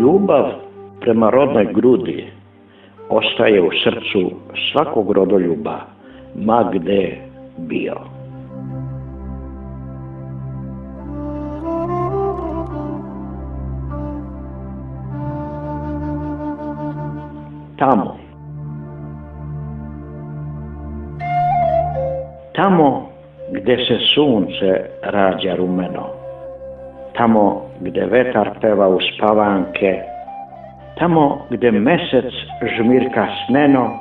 Ljubav prema rodnoj grudi ostaje u srcu svakog rodoljuba, ma gde bio. Tamo gde se sunce rađa rumeno, tamo gde vetar peva uspavanke, tamo gde mesec žmirka sneno,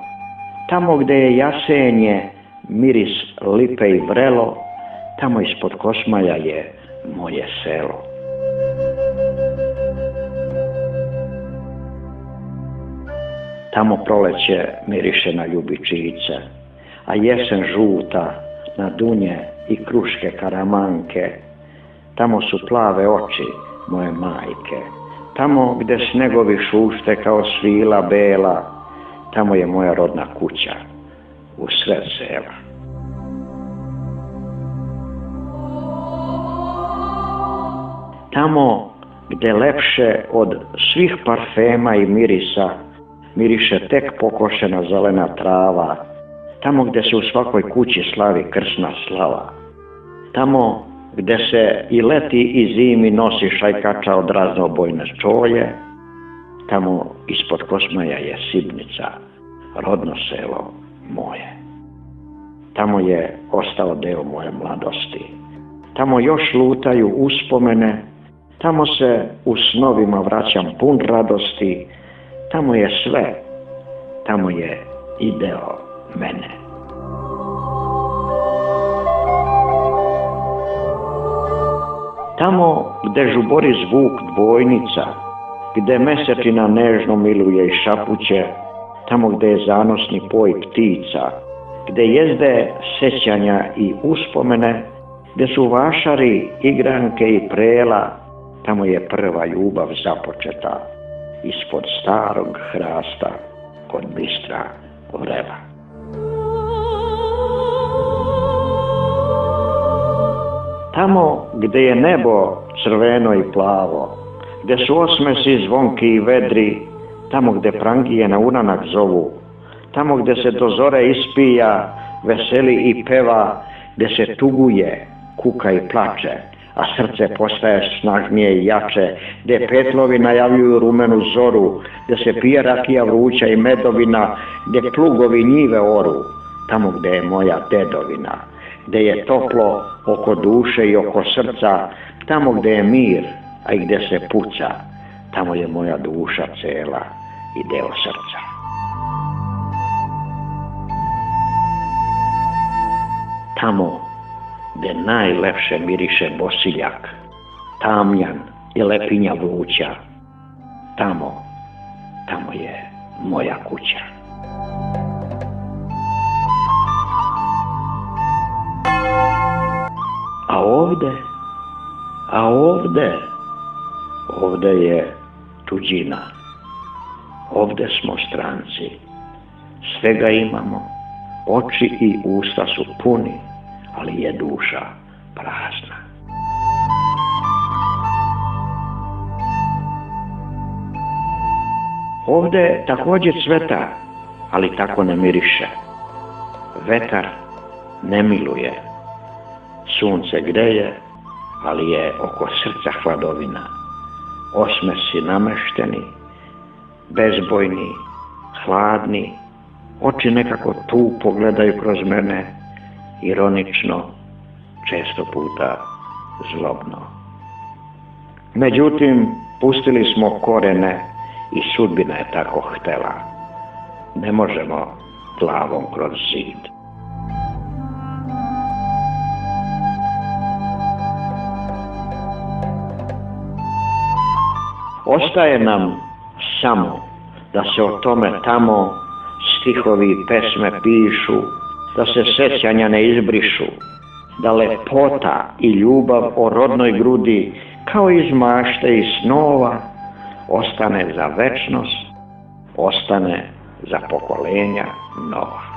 tamo gde je jasenje miris lipe i vrelo, tamo ispod Kosmaja je moje selo. Tamo proleće miriše na ljubičice, a jesen žuta na dunje i kruške karamanke. Tamo su plave oči moje majke, tamo gde snegovi šušte kao svila bela, tamo je moja rodna kuća u sred sela. Tamo gde lepše od svih parfema i mirisa miriše tek pokošena zelena trava, tamo gde se u svakoj kući slavi krsna slava, tamo gde se i leti i zimi nosi šajkača od raznobojne čolje, tamo ispod Kosmaja je Sibnica, rodno selo moje. Tamo je ostao deo moje mladosti, tamo još lutaju uspomene, tamo se u snovima vraćam pun radosti, tamo je sve, tamo je i deo mene. Tamo gde žubori zvuk dvojnica, gde mesečina nežno miluje i šapuće, tamo gde je zanosni poj ptica, gde jezde sećanja i uspomene, gde su vašari, igranke i prela, tamo je prva ljubav započeta ispod starog hrasta kod bistra vrela. Tamo gde je nebo crveno i plavo, gde su osmesi zvonki i vedri, tamo gde prangije na uranak zovu, tamo gde se do zore ispija, veseli i peva, gde se tuguje, kuka i plače, a srce postaje snažnije i jače, gde petlovi najavljuju rumenu zoru, gde se pije rakija vruća i medovina, gde plugovi njive oru, tamo gde je moja dedovina, gde je toplo oko duše i oko srca, tamo gde je mir, a i gde se puca, tamo je moja duša cela i deo srca. Tamo gde najlepše miriše bosiljak, tamjan i lepinja vruća, tamo je moja kuća. A ovde je tuđina, ovde smo stranci, svega imamo, oči i usta su puni, ali je duša prazna. Ovde takođe cveta, ali tako ne miriše. Vetar ne miluje, sunce greje, ali je oko srca hladovina. Osmesi namešteni, bezbojni, hladni, oči nekako tupo gledaju kroz mene, ironično, često puta zlobno. Međutim, pustili smo korene i sudbina je tako htela. Ne možemo glavom kroz zid. Ostaje nam samo da se o tome tamo stihovi i pesme pišu, da se sećanja ne izbrišu, da lepota i ljubav o rodnoj grudi kao iz mašte i snova ostane za večnost, ostane za pokolenja nova.